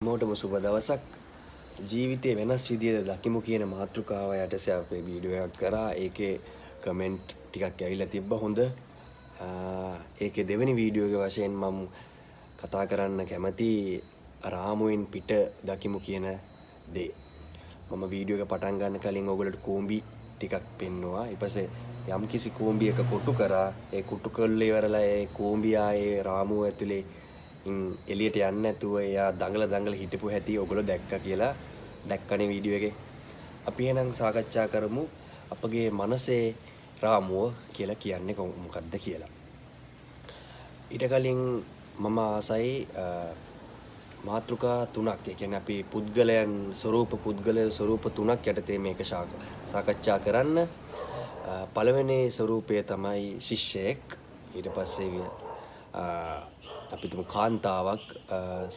මොටම සුබ දවසක් ජීවිතේ වෙනස් විදියට දකිමු කියන මාතෘකාව යටසේ අපේ වීඩියෝ එකක් කරා. ඒකේ කමෙන්ට් ටිකක් ඇවිල්ලා තිබ්බා හොඳ. ඒකේ දෙවෙනි වීඩියෝ එක වශයෙන් මම කතා කරන්න කැමති රාමුවෙන් පිට දකිමු කියන දේ. මම වීඩියෝ එක පටන් ගන්න කලින් ඔයගොල්ලෝ කෝම්බි ටිකක් පෙන්නවා. ඊපස්සේ යම්කිසි කෝම්බි එක කොටු කරා. ඒ කොටු කල්ලේ ඉවරලා ඒ කෝම්බි ආයේ රාමුව ඇතුලේ එළියට යන්නේ නැතුව එයා දඟල හිටපු හැටි ඔයගොල්ලෝ දැක්කා කියලා දැක්කනේ වීඩියෝ එකේ. අපි එහෙනම් සාකච්ඡා කරමු අපගේ මනසේ රාමුව කියලා කියන්නේ මොකක්ද කියලා. ඊට කලින් මම ආසයි මාතෘකා තුනක්, ඒ කියන්නේ අපි පුද්ගලයන් ස්වරූප තුනක් යටතේ මේක සාකච්ඡා කරන්න. පළවෙනි ස්වරූපය තමයි ශිෂ්‍යයෙක්. ඊට පස්සේ අපි තුමු කාන්තාවක්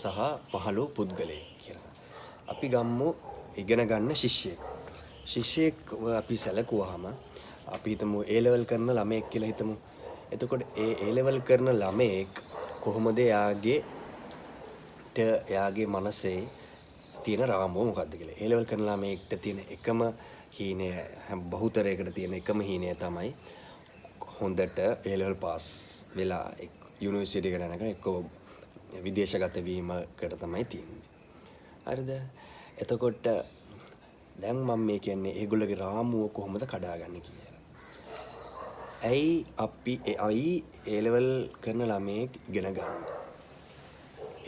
සහ පහළු පුද්ගලයෙක් කියලා. අපි ගම්මු ඉගෙන ගන්න ශිෂ්‍යයෙක්. ශිෂ්‍යයෙක් අපි සැලකුවාම අපි හිතමු A level කරන ළමයෙක් කියලා හිතමු. එතකොට ඒ A level කරන ළමයෙක් කොහොමද එයාගේ මනසේ තියෙන රාමුව මොකක්ද කියලා. A level කරන ළමයෙක්ට තියෙන එකම හීනය, බහුතරයකට තියෙන එකම හීනය තමයි හොඳට A level pass වෙලා යුනිවර්සිටි එකට යනකම් එක්ක විදේශගත වීමකට තමයි තියෙන්නේ. හරිද? එතකොට දැන් මම මේ කියන්නේ ඒගොල්ලෝගේ රාමුව කොහොමද කඩාගන්නේ කියලා. ඇයි A level කරන ළමයෙක් ඉගෙන ගන්න?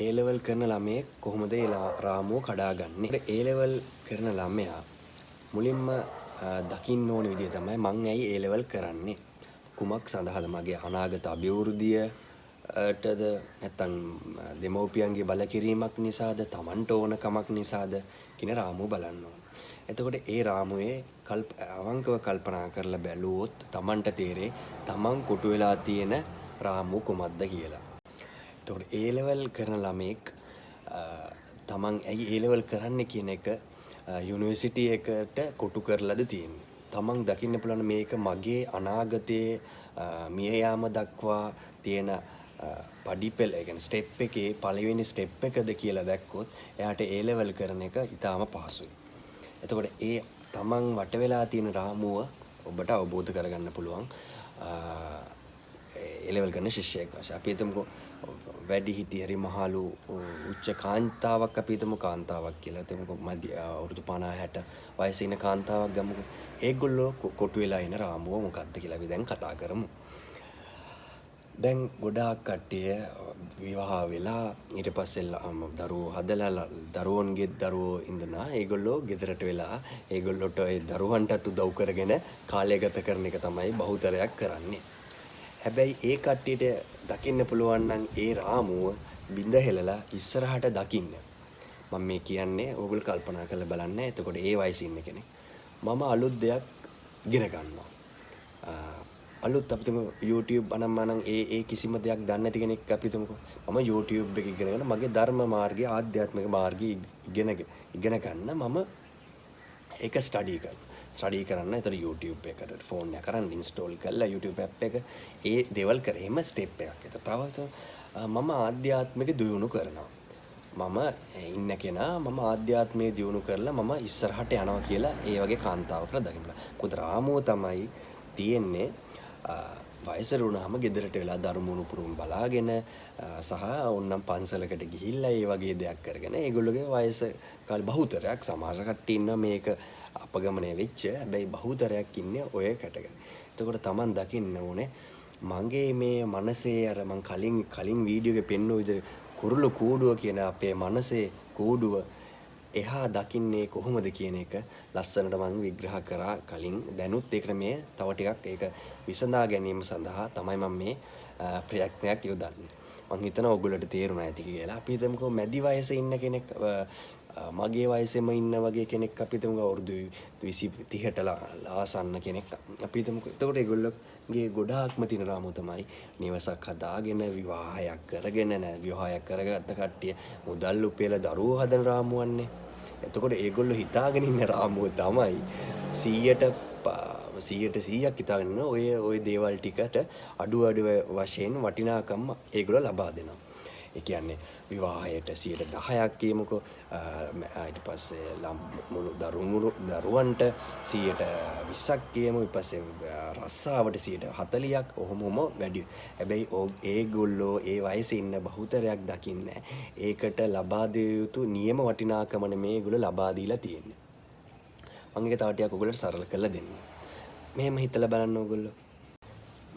A level කරන ළමයෙක් කොහොමද ඒ රාමුව කඩාගන්නේ? A level කරන ළමයා මුලින්ම දකින්න ඕන විදිය තමයි මං ඇයි A level කරන්නේ? කුමක් සඳහාද? මගේ අනාගත අභිවෘද්ධියටද නැත්නම් දෙමව්පියන්ගේ බලකිරීමක් නිසාද, Tamanට ඕන කමක් නිසාද කියන රාමුව බලන්න ඕන. එතකොට ඒ රාමුවේ අවංකව කල්පනා කරලා බැලුවොත් Tamanට තේරෙයි Taman කොටු වෙලා තියෙන රාමුව කොහොමද කියලා. එතකොට A level කරන ළමෙක් Taman ඇයි A level කරන්නේ කියන එක යුනිවර්සිටි එකට කොටු කරලාද තියෙන්නේ. තමන් දකින්න පුළුවන් මේක මගේ අනාගතයේ මිය යාම දක්වා තියෙන පඩිපෙළ, ඒ කියන්නේ ස්ටෙප් එකේ පළවෙනි ස්ටෙප් එකද කියලා දැක්කොත් එයාට A level කරන එක ඉතාම පහසුයි. එතකොට ඒ තමන් වට වෙලා තියෙන රාමුව ඔබට අවබෝධ කරගන්න පුළුවන් A level කරන ශිෂ්‍යයෙක් වශයෙන්. අපි හිතමුකෝ වැඩි හිටි හරි මහලු උච්ච කාන්තාවක්, අපි හිතමු කාන්තාවක් කියලා. හිතමුකෝ මධ්‍ය අවුරුදු 50 60 වයසේ ඉන්න කාන්තාවක් ගමුකෝ. ඒගොල්ලෝ කොටු වෙලා ඉන රාමුව මොකක්ද කියලා අපි දැන් කතා කරමු. දැන් ගොඩාක් කට්ටිය විවාහ වෙලා ඊට පස්සේ දරුවෝ හදලා දරුවන්ගේ දරුවෝ ඉඳලා ඒගොල්ලෝ ගෙදරට වෙලා ඒගොල්ලොට ඒ දරුවන්ටත් උදව් කරගෙන කාලය ගත කරන එක තමයි බහුතරයක් කරන්නේ. හැබැයි ඒ කට්ටියට දකින්න පුළුවන් නම් ඒ රාමුව බිඳ හෙලලා ඉස්සරහට දකින්න. මම මේ කියන්නේ ඕගොල්ලෝ කල්පනා කරලා බලන්න. එතකොට ඒ වයසේ ඉන්න කෙනෙක් මම අලුත් දෙයක් ඉගෙන ගන්නවා. අලුත් අපිටම YouTube අනම්මනම් ඒ කිසිම දෙයක් දන්නේ නැති කෙනෙක් අපිටම මම YouTube එක ඉගෙනගෙන මගේ ධර්ම මාර්ගය, ආධ්‍යාත්මික මාර්ගය ඉගෙන ගන්න මම ඒක ස්ටඩි කරන්න. ඒතර YouTube එකට ෆෝන් එක කරන් ඉන්ස්ටෝල් කරලා YouTube app එක ඒ දේවල් කරේම ස්ටෙප් එකක්. ඒතර තව මම ආධ්‍යාත්මික දියුණු කරනවා. මම ඉන්න කෙනා මම ආධ්‍යාත්මයේ දියුණු කරලා මම ඉස්සරහට යනවා කියලා ඒ වගේ කාන්තාවකට දකින්න. මොකද රාමුව තමයි තියෙන්නේ වයසට වුණාම ගෙදරට වෙලා දරුමුණු පුරුම් බලාගෙන සහ ඕන්නම් පන්සලකට ගිහිල්ලා ඒ වගේ දෙයක් කරගෙන ඒගොල්ලෝගේ වයස කාල බහුතරයක් සමහර කට්ටිය ඉන්නවා මේක අපගමනය වෙච්ච, හැබැයි බහුතරයක් ඉන්නේ ඔය කැටගරි. එතකොට Taman දකින්න ඕනේ මගේ මේ මනසේ අර මං කලින් වීඩියෝ එකේ පෙන්වූ විදිහට කුරුළු කූඩුව කියන අපේ මනසේ කූඩුව එහා දකින්නේ කොහොමද කියන එක ලස්සනට මම විග්‍රහ කරා කලින්. දැනුත් ඒකට මේ තව ටිකක් ඒක විසඳා ගැනීම සඳහා තමයි මම මේ ප්‍රයත්නයක් යොදන්නේ. මම හිතනවා ඔයගොල්ලන්ට තේරුණා ඇති කියලා. අපි හිතමුකෝ මැදි වයසේ ඉන්න කෙනෙක්, මගේ වයසෙම ඉන්න වගේ කෙනෙක්, අපි හිතමුකෝ අවුරුදු 20 30ට ආසන්න කෙනෙක්. අපි හිතමුකෝ එතකොට ඒගොල්ලෝගේ ගොඩාක්ම තියෙන රාමුව තමයි නිවසක් හදාගෙන විවාහයක් කරගත්ත කට්ටිය මුදල් උපයලා දරුවෝ හදන රාමුවන්නේ. එතකොට ඒගොල්ලෝ හිතාගෙන ඉන්න රාමුව තමයි 100ට 100ක් හිතාගෙන ඔය දේවල් ටිකට අඩු වශයෙන් වටිනාකම් ඒගොල්ලෝ ලබා දෙනවා. ඒ කියන්නේ විවාහයට 10%ක් කියමුකෝ. ඊට පස්සේ දරුවන්ට 20%ක් කියමු. ඊට පස්සේ රස්සාවට 40%ක් ඔහොමම වැඩි. හැබැයි ඒගොල්ලෝ ඒ වයසේ ඉන්න බහුතරයක් දකින්නේ ඒකට ලබා දිය යුතු නියම වටිනාකම නෙමේ ඒගොල්ලෝ ලබා දීලා තියෙන්නේ. මම ඒක තව ටිකක් ඔයගොල්ලන්ට සරල කරලා දෙන්නම්. මෙහෙම හිතලා බලන්න ඔයගොල්ලෝ.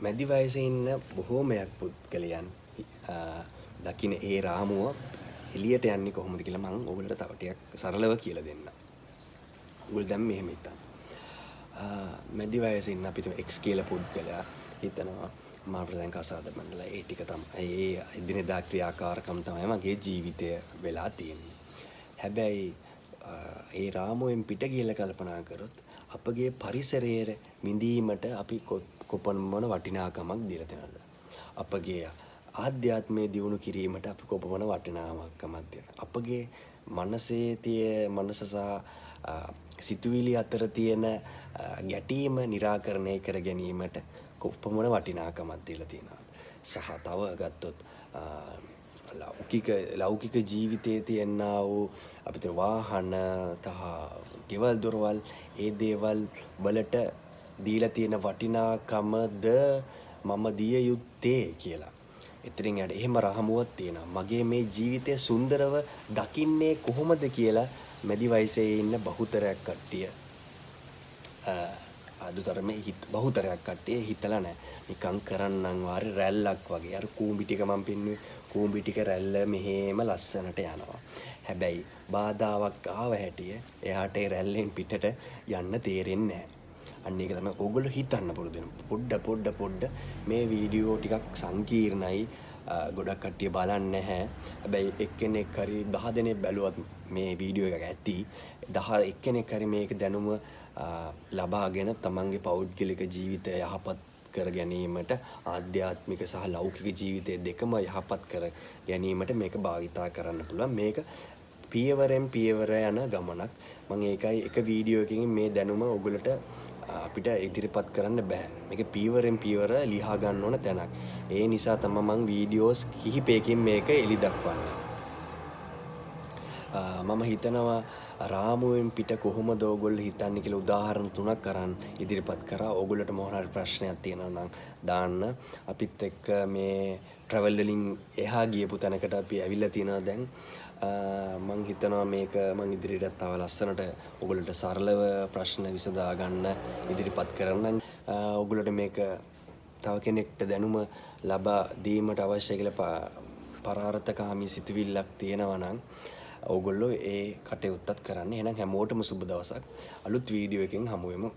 මැදි වයසේ ඉන්න බොහෝමයක් පුද්ගලයන් දකින්න ඒ රාමුව එළියට යන්නේ කොහොමද කියලා මම ඔයගොල්ලන්ට තව ටිකක් සරලව කියලා දෙන්නම්. ඔයගොල්ලෝ දැන් මෙහෙම හිතන්න. මැදි වයසේ ඉන්න අපිට X කියලා පුද්ගලයා හිතනවා මම දැන් කසාද බඳලා ඒ ටික තමයි ඒ එදිනෙදා ක්‍රියාකාරකම් තමයි මගේ ජීවිතය වෙලා තියෙන්නේ. හැබැයි ඒ රාමුවෙන් පිට කියලා කල්පනා කරොත් අපගේ පරිසරයේ විඳීමට අපි කොපමණ වටිනාකමක් දීලා තියෙනවද? අපගේ ආධ්‍යාත්මය දියුණු කිරීමට අපි කොපමණ වටිනාකමක් දෙනවද? අපගේ මනස සහ සිතුවිලි අතර තියෙන ගැටීම निराකරණය කර ගැනීමට කොපමණ වටිනාකමක් දීලා තියෙනවද? සහ තව ගත්තොත් ලෞකික ජීවිතයේ තියෙනා වූ අපිට වාහන තහ ගෙවල් දොරවල් ඒ දේවල් වලට දීලා තියෙන වටිනාකමද මම දිය යුත්තේ කියලා. එතනින් යට එහෙම රහමුවක් තියෙනවා. මගේ මේ ජීවිතය සුන්දරව දකින්නේ කොහොමද කියලා මැදි වයසේ ඉන්න බහුතරයක් කට්ටිය අදුතරමේ බහුතරයක් කට්ටිය හිතලා නැහැ. නිකන් කරන්නම් වාරේ රැල්ලක් වගේ. අර කූඹි ටික මම පින්නුවේ කූඹි ටික රැල්ල මෙහෙම ලස්සනට යනවා. හැබැයි බාධාවක් ආව හැටිය එයාට ඒ රැල්ලෙන් පිටට යන්න තේරෙන්නේ නැහැ. අන්න ඒක තමයි ඕගොල්ලෝ හිතන්න පුරුදු වෙන. පොඩ්ඩ මේ වීඩියෝ ටිකක් සංකීර්ණයි. ගොඩක් කට්ටිය බලන්නේ නැහැ. හැබැයි එක්කෙනෙක් හරි 10 දෙනෙක් බැලුවත් මේ වීඩියෝ එක ඇති 10 එක්කෙනෙක් හරි මේක දැනුම ලබාගෙන තමන්ගේ පෞද්ගලික ජීවිතය යහපත් කර ගැනීමට ආධ්‍යාත්මික සහ ලෞකික ජීවිතය දෙකම යහපත් කර ගැනීමට මේක භාවිතා කරන්න පුළුවන්. මේක පියවරෙන් පියවර යන ගමනක්. මම ඒකයි එක වීඩියෝ එකකින් මේ දැනුම ඔයගොල්ලට අපිට ඉදිරිපත් කරන්න බෑ. මේක පියවරෙන් පියවර ලියා ගන්න ඕන තැනක්. ඒ නිසා තමයි මම වීඩියෝස් කිහිපයකින් මේක එලි දක්වන්නේ. මම හිතනවා රාමුවෙන් පිට කොහොමද ඕගොල්ලෝ හිතන්නේ කියලා උදාහරණ 3ක් අරන් ඉදිරිපත් කරා. ඕගොල්ලන්ට මොන හරි ප්‍රශ්නයක් තියෙනවා නම් දාන්න. අපිත් එක්ක මේ ට්‍රැවල් වලින් එහා ගියපු තැනකට අපි ඇවිල්ලා තියෙනවා දැන්. මම හිතනවා මේක මම ඉදිරියට තව ලස්සනට ඕගොල්ලන්ට සරලව ප්‍රශ්න විසඳා ගන්න ඉදිරිපත් කරන්නම්. ඕගොල්ලන්ට මේක තව කෙනෙක්ට දැනුම ලබා දීමට අවශ්‍ය කියලා පරාර්ථකාමී සිතුවිල්ලක් තියෙනවා නම් ඕගොල්ලෝ ඒ කටයුත්තත් කරන්න. එහෙනම් හැමෝටම සුබ දවසක්. අලුත් වීඩියෝ එකකින් හමු වෙමු.